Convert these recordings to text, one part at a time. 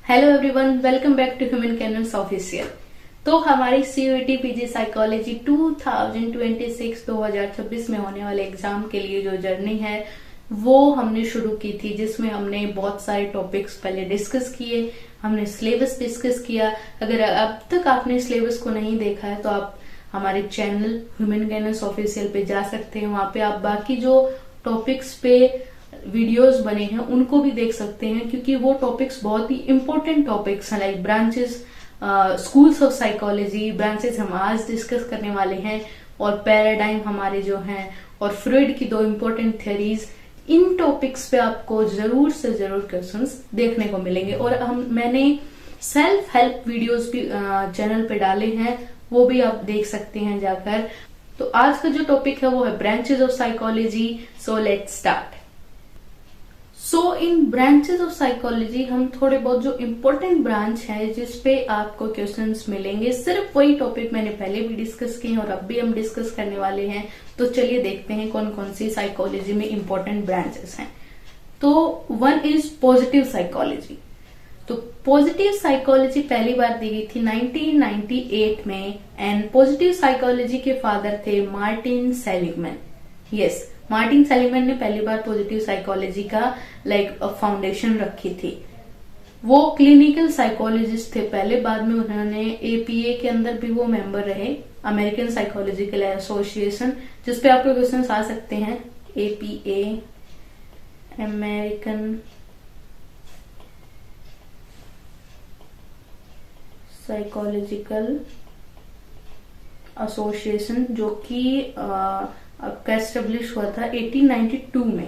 Hello everyone, welcome back to human canons official. तो हमारी CUET PG psychology 2026 में होने वाले एग्जाम के लिए जो जर्नी है वो हमने शुरू की थी, जिसमें हमने बहुत सारे टॉपिक्स पहले डिस्कस किए, हमने सिलेबस डिस्कस किया। अगर अब तक आपने सिलेबस को नहीं देखा है तो आप हमारे चैनल ह्यूमन कैनन्स ऑफिशियल पे जा सकते हैं। वहां पे आप बाकी जो टॉपिक्स पे वीडियोस बने हैं उनको भी देख सकते हैं, क्योंकि वो टॉपिक्स बहुत ही इंपॉर्टेंट टॉपिक्स हैं। Like branches, schools of psychology branches हम आज डिस्कस करने वाले हैं, और पैराडाइम हमारे जो हैं, और फ्रॉइड की दो इंपॉर्टेंट थ्योरीज। इन टॉपिक्स पे आपको जरूर से जरूर क्वेश्चंस देखने को मिलेंगे। और मैंने सेल्फ हेल्प वीडियोस भी चैनल पे डाले हैं, वो भी आप देख सकते हैं जाकर। तो आज का जो टॉपिक है वो है branches of psychology. So let's start. So in branches of psychology हम थोड़े बहुत जो इम्पोर्टेंट ब्रांच है जिसपे आपको क्वेश्चंस मिलेंगे, सिर्फ वही टॉपिक मैंने पहले भी डिस्कस किए और अब भी हम डिस्कस करने वाले हैं। तो चलिए देखते हैं कौन कौन सी साइकोलॉजी में इम्पोर्टेंट ब्रांचेस हैं। तो वन इज पॉजिटिव साइकोलॉजी। तो पॉजिटिव साइकोलॉजी पहली बार दी गई थी 1998 में, एंड पॉजिटिव साइकोलॉजी के फादर थे Martin Seligman. Yes, Martin Seligman ने पहली बार पॉजिटिव साइकोलॉजी का फाउंडेशन रखी थी। वो क्लिनिकल साइकोलॉजिस्ट थे पहले, बाद में उन्होंने एपीए के अंदर भी वो मेंबर रहे, अमेरिकन साइकोलॉजिकल एसोसिएशन, जिसपे आपके क्वेश्चन आ सकते हैं। एपीए, अमेरिकन साइकोलॉजिकल एसोसिएशन, जो कि आपका एस्टेब्लिश हुआ था 1892 में।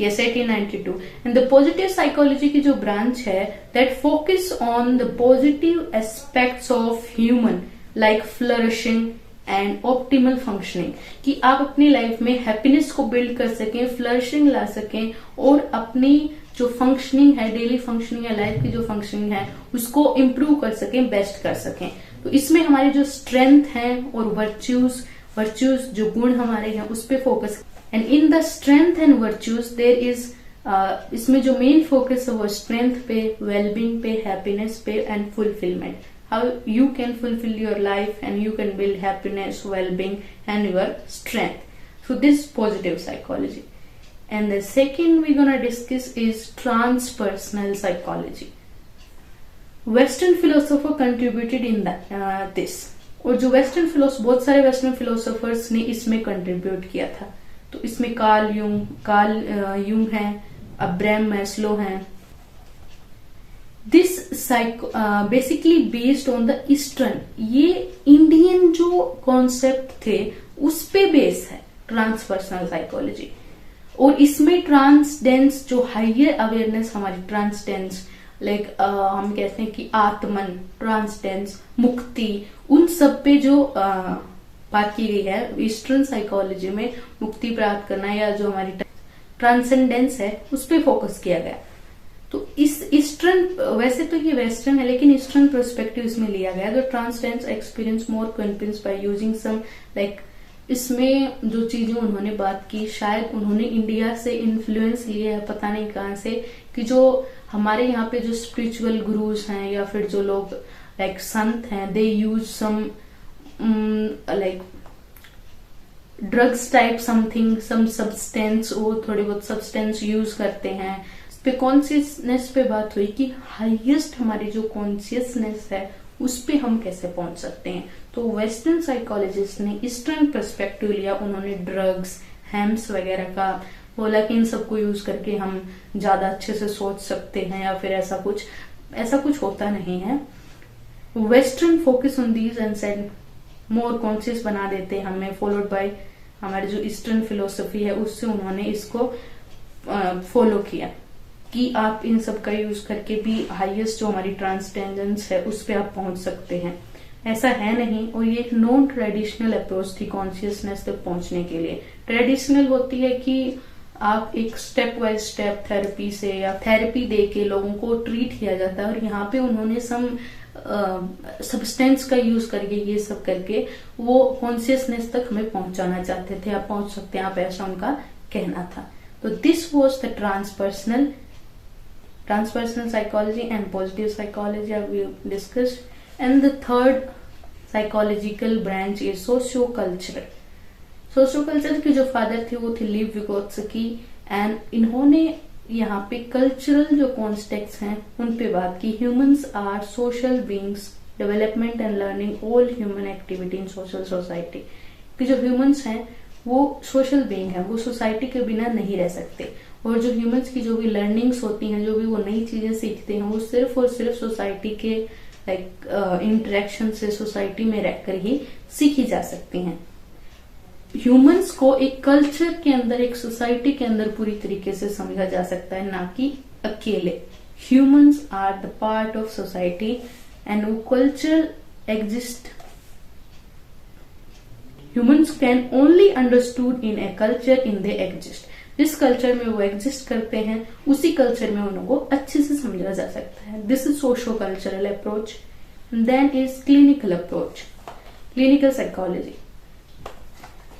Yes, 1892। And the positive psychology की जो ब्रांच है that focus on the positive aspects of human like flourishing and optimal functioning, कि आप अपनी लाइफ में हैप्पीनेस को बिल्ड कर सकें, फ्लरिशिंग ला सकें, और अपनी जो फंक्शनिंग है, डेली फंक्शनिंग है, लाइफ की जो फंक्शनिंग है उसको इम्प्रूव कर सकें, बेस्ट कर सकें। तो इसमें हमारी जो स्ट्रेंथ है और वर्च्यूज जो गुण हमारे हैं उस पे focus. And in the strength and virtues there is, इसमें जो मेन फोकस है वो स्ट्रेंथ पे, वेलबींग पे, हैप्पीनेस पे and fulfilment. How you can fulfil your life and you can build happiness, wellbeing and your strength. So this positive psychology. And the second we gonna discuss is transpersonal psychology. Western philosopher contributed in this, और जो बहुत सारे western philosophers ने इसमें contribute किया था। तो इसमें कार्ल यूंग हैं, अब्राहम मैस्लो हैं। This basically based on the eastern, ये इंडियन जो कॉन्सेप्ट थे उस पे बेस है ट्रांसपर्सनल साइकोलॉजी। और इसमें ट्रांसडेंस, जो हायर अवेयरनेस हमारी ट्रांसडेंस, लाइक हम कहते हैं कि आत्मन, ट्रांसडेंस, मुक्ति, उन सब पे जो बात की गई है ईस्टर्न साइकोलॉजी में, मुक्ति प्राप्त करना या जो हमारी ट्रांसेंडेंस है उस पे फोकस किया गया। तो इस ईस्टर्न, वैसे तो ये वेस्टर्न है लेकिन ईस्टर्न पर्सपेक्टिव इसमें लिया गया। तो transcendence experience more convince by using some, like इसमें जो चीजें उन्होंने बात की, शायद उन्होंने इंडिया से इन्फ्लुएंस लिया है, पता नहीं कहाँ से, कि जो हमारे यहाँ पे जो स्पिरिचुअल गुरुज हैं या फिर जो लोग लाइक संत हैं, they use some like drugs type something, some substance, वो थोड़ी बहुत सब्सटेंस यूज करते हैं। इस पे कॉन्शियसनेस पे बात हुई कि हाईएस्ट हमारी जो कॉन्शियसनेस है उस पे हम कैसे पहुंच सकते हैं। तो वेस्टर्न साइकोलॉजिस्ट ने ईस्टर्न पर्सपेक्टिव लिया, उन्होंने ड्रग्स, हैम्स वगैरह का बोला कि इन सबको यूज करके हम ज्यादा अच्छे से सोच सकते हैं, या फिर ऐसा कुछ होता नहीं है। Western focus on these and said more conscious बना देते हैं हमें, फॉलोड बाय हमारे जो ईस्टर्न फिलोसफी है उससे उन्होंने इसको फॉलो किया कि आप इन सब का यूज करके भी हाईएस्ट जो हमारी ट्रांसडेंडेंस है उस पे आप पहुंच सकते हैं। ऐसा है नहीं, और ये एक नॉन ट्रेडिशनल अप्रोच थी कॉन्शियसनेस तक पहुंचने के लिए। ट्रेडिशनल होती है कि आप एक स्टेप बाय स्टेप थेरेपी से या थेरेपी दे के लोगों को ट्रीट किया जाता है, और यहाँ पे उन्होंने सब्सटेंस का यूज करके, ये सब करके वो कॉन्शियसनेस तक हमें पहुंचाना चाहते थे। आप पहुंच सकते हैं, आप, ऐसा उनका कहना था। तो this was the transpersonal psychology and positive psychology we discussed, and the third psychological branch is sociocultural. सोशियोकल्चर के जो फादर थे वो थे लीव विगोत्स्की, एंड इन्होंने यहाँ पे कल्चरल जो कॉन्टेक्स्ट हैं उन पे बात की. Humans are social beings, development and learning all human activity in social society. कि जो ह्यूमंस हैं वो सोशल बीइंग है, वो सोसाइटी के बिना नहीं रह सकते, और जो ह्यूमंस की जो भी लर्निंग्स होती हैं, जो भी वो नई चीजें सीखते हैं, वो सिर्फ और सिर्फ सोसाइटी के इंटरेक्शन से, सोसाइटी में रहकर ही सीखी जा सकती हैं. ह्यूमंस को एक कल्चर के अंदर, एक सोसाइटी के अंदर पूरी तरीके से समझा जा सकता है, ना कि अकेले. Humans are the part of society and वो culture exist. Humans can only understood in a culture in they exist. जिस कल्चर में वो एग्जिस्ट करते हैं उसी कल्चर में उनको अच्छे से समझा जा सकता है. This is socio cultural approach. Then is clinical approach, clinical psychology.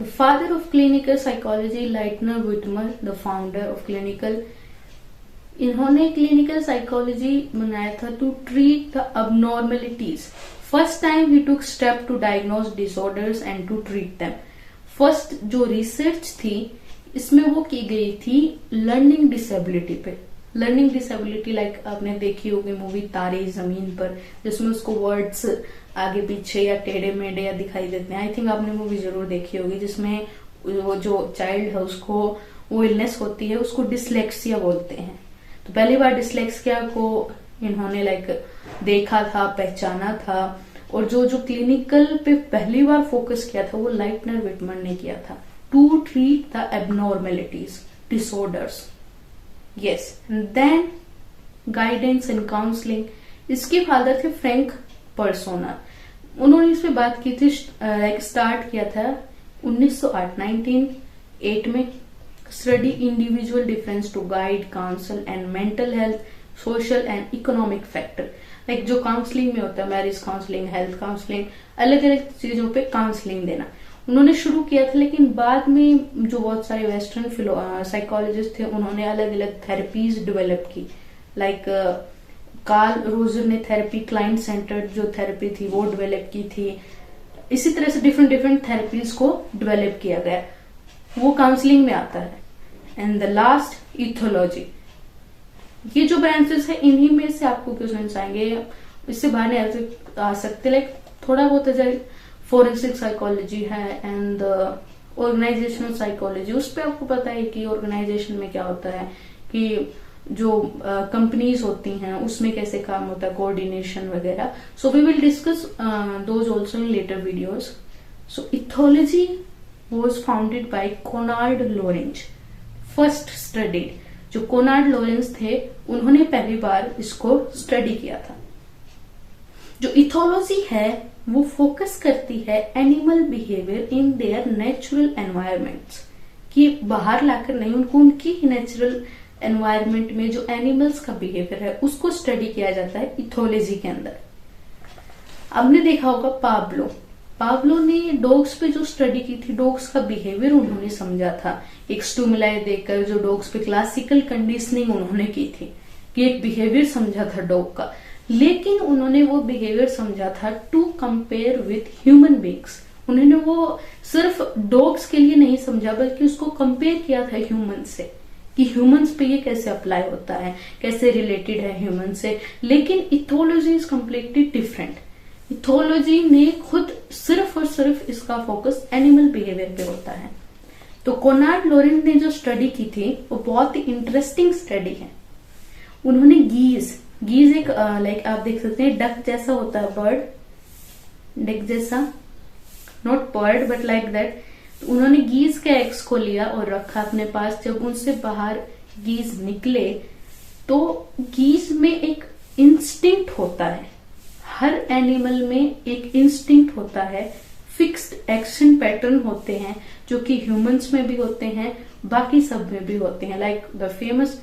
The father of clinical psychology Lightner Witmer, the founder of clinical. इन्होंने क्लिनिकल साइकोलॉजी बनाया था to treat the abnormalities. First time ही took step to diagnose disorders and to treat them. First जो research थी इसमें वो की गई थी लर्निंग डिसेबिलिटी पे. लर्निंग डिसेबिलिटी लाइक आपने देखी होगी मूवी तारे जमीन पर, जिसमें उसको वर्ड्स आगे पीछे या टेढ़े मेढ़े या दिखाई देते हैं. आई थिंक आपने मूवी जरूर देखी होगी, जिसमें वो जो चाइल्ड है उसको वो इलनेस होती है, उसको डिसलेक्सिया बोलते हैं. तो पहली बार डिसलेक्सिया को इन्होंने देखा था, पहचाना था, और जो क्लिनिकल पे पहली बार फोकस किया था वो लाइटनर विटमर ने किया था, to treat the abnormalities, disorders. Yes, then guidance and counselling. इसके फादर थे फ्रैंक पर्सोना. उन्होंने इस पे बात की थी, स्टार्ट किया था 1908 में. Study individual difference to guide, counsel and mental health, social and economic factor. जो काउंसलिंग में होता है, मैरिज काउंसलिंग, हेल्थ काउंसलिंग, अलग अलग चीजों पे काउंसलिंग देना उन्होंने शुरू किया था. लेकिन बाद में जो बहुत सारे वेस्टर्न साइकोलॉजिस्ट थे उन्होंने अलग अलग थेरेपीज डेवलप की. कार्ल रोजर ने थेरेपी, क्लाइंट सेंटर्ड जो थेरेपी थी वो डेवलप की थी. इसी तरह से डिफरेंट थेरेपीज को डेवलप किया गया, वो काउंसलिंग में आता है. And the last ethology. ये जो ब्रांचेस है इन्हीं में से आपको क्वेश्चन आएंगे, इससे बाहर नहीं आ सकते. थोड़ा बहुत फोरेंसिक साइकोलॉजी है एंड ऑर्गेनाइजेशनल साइकोलॉजी. उस पर आपको पता है कि ऑर्गेनाइजेशन में क्या होता है, कि जो कंपनीज होती हैं उसमें कैसे काम होता है, कोऑर्डिनेशन वगैरह. So we will discuss those also in later videos. So ethology was founded by Konrad Lorenz. First studied, जो कोनार्ड लोरेंज थे उन्होंने पहली बार इसको स्टडी किया था. जो इथोलॉजी है वो फोकस करती है animal behaviour in their natural environments, कि बाहर लाकर नहीं, उनको उनकी ही नेचुरल एनवायरमेंट में जो एनिमल्स का बिहेवियर है उसको स्टडी किया जाता है इथोलॉजी के अंदर. आपने देखा होगा पाब्लो ने डॉग्स पे जो स्टडी की थी, डॉग्स का बिहेवियर उन्होंने समझा था. एक स्टिमुलाई देकर जो डॉग्स पे क्लासिकल कंडीशनिंग उन्होंने की थी, कि एक बिहेवियर समझा था डॉग का. लेकिन उन्होंने वो बिहेवियर समझा था to compare with human beings. उन्होंने वो सिर्फ डॉग्स के लिए नहीं समझा, बल्कि उसको कंपेयर किया था ह्यूमन से, कि ह्यूमंस पे ये कैसे अप्लाई होता है, कैसे रिलेटेड है ह्यूमन से. लेकिन ethology is completely different. Ethology ने खुद सिर्फ और सिर्फ इसका फोकस एनिमल बिहेवियर पे होता है. तो कोनार्ड लोरेंज ने जो स्टडी की थी वो बहुत ही इंटरेस्टिंग स्टडी है. उन्होंने गीज एक आप देख सकते हैं डक जैसा होता है, बर्ड, डक जैसा, not bird but like that. तो उन्होंने गीज के एग्स को लिया और रखा अपने पास. जब उनसे बाहर गीज निकले तो गीज में एक इंस्टिंक्ट होता है, हर एनिमल में एक इंस्टिंक्ट होता है, फिक्स्ड एक्शन पैटर्न होते हैं जो कि ह्यूमंस में भी होते हैं, बाकी सब में भी होते हैं. लाइक द फेमस,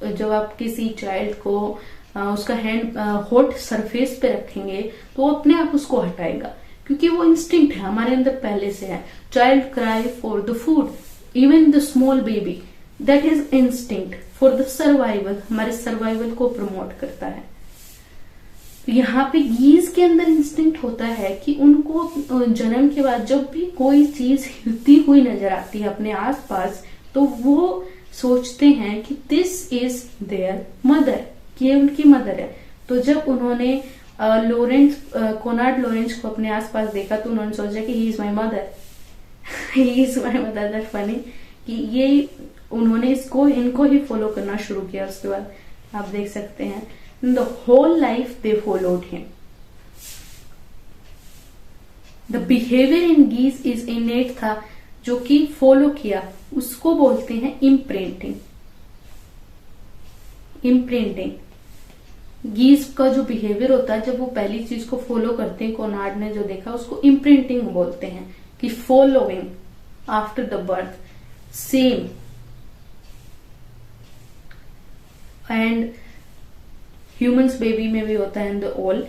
जब आप किसी चाइल्ड को उसका हैंड हॉट सरफेस पे रखेंगे तो वो अपने आप उसको हटाएगा, क्योंकि वो इंस्टिंक्ट है, हमारे अंदर पहले से है. Child cry for the food, even the small baby, that is instinct for the survival, हमारे सर्वाइवल को प्रमोट करता है। यहाँ पे गीज के अंदर इंस्टिंक्ट होता है कि उनको जन्म के बाद जब भी कोई चीज हिलती हुई नजर आती है अपने आसपास, तो वो सोचते हैं कि दिस इज देयर मदर, ये उनकी मदर है। तो जब उन्होंने कोनार्ड लॉरेंस को अपने आसपास देखा तो उन्होंने सोचा कि he is my mother, he is my mother. That funny कि ये उन्होंने इनको ही फॉलो करना शुरू किया। उसके बाद आप देख सकते हैं the whole life they followed him. The behaviour in geese is innate था, जो कि फॉलो किया उसको बोलते हैं इम्प्रिंटिंग। इम्प्रिंटिंग गीज का जो बिहेवियर होता है जब वो पहली चीज को फॉलो करते हैं, कोनार्ड ने जो देखा उसको इम्प्रिंटिंग बोलते हैं, कि following after the birth same. And humans baby में भी होता है इन द ऑल।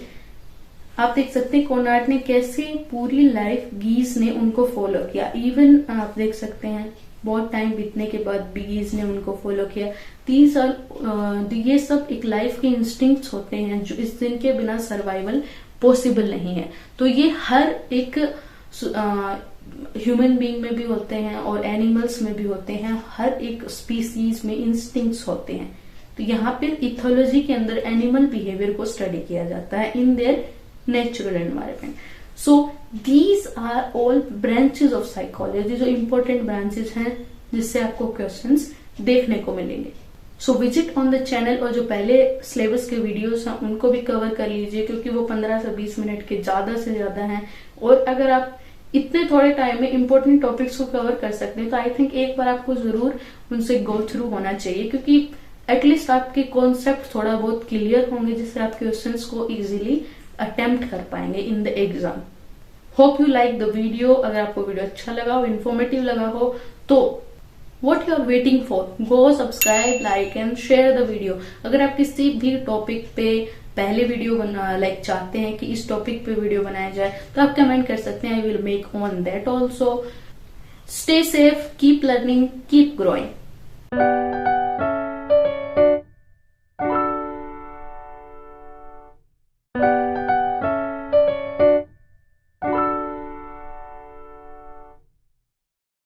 आप देख सकते हैं कोनार्ड ने कैसे पूरी लाइफ गीज ने उनको फॉलो किया। इवन आप देख सकते हैं बहुत टाइम बीतने के बाद भी गीज ने उनको फॉलो किया। 30 साल ये सब एक लाइफ के इंस्टिंक्ट्स होते हैं जो इस दिन के बिना सर्वाइवल पॉसिबल नहीं है। तो ये हर एक ह्यूमन बीइंग में भी होते हैं और एनिमल्स में भी होते हैं, हर एक स्पीसीज में इंस्टिंक्ट्स होते हैं। तो यहाँ पे इथोलॉजी के अंदर एनिमल बिहेवियर को स्टडी किया जाता है in their natural environment. So these are all branches of psychology, जो इंपॉर्टेंट ब्रांचेस हैं जिससे आपको क्वेश्चंस देखने को मिलेंगे। So visit on the channel, और जो पहले सिलेबस के वीडियोस हैं उनको भी कवर कर लीजिए क्योंकि वो 15 से 20 मिनट के ज्यादा से ज्यादा हैं। और अगर आप इतने थोड़े टाइम में इंपॉर्टेंट टॉपिक्स को कवर कर सकते हैं तो आई थिंक एक बार आपको जरूर उनसे गो थ्रू होना चाहिए, क्योंकि एटलीस्ट आपके कॉन्सेप्ट थोड़ा बहुत क्लियर होंगे जिससे आप क्वेश्चंस को इजीली अटेम्प्ट कर पाएंगे in the exam. Hope you like the video. अगर आपको वीडियो अच्छा लगा हो, इन्फॉर्मेटिव लगा हो, तो what you are waiting for, go subscribe, like and share the video. अगर आप किसी भी टॉपिक पे पहले वीडियो चाहते हैं कि इस टॉपिक पे वीडियो बनाया जाए तो आप कमेंट कर सकते हैं। I will make on that also. Stay safe, keep learning, keep growing.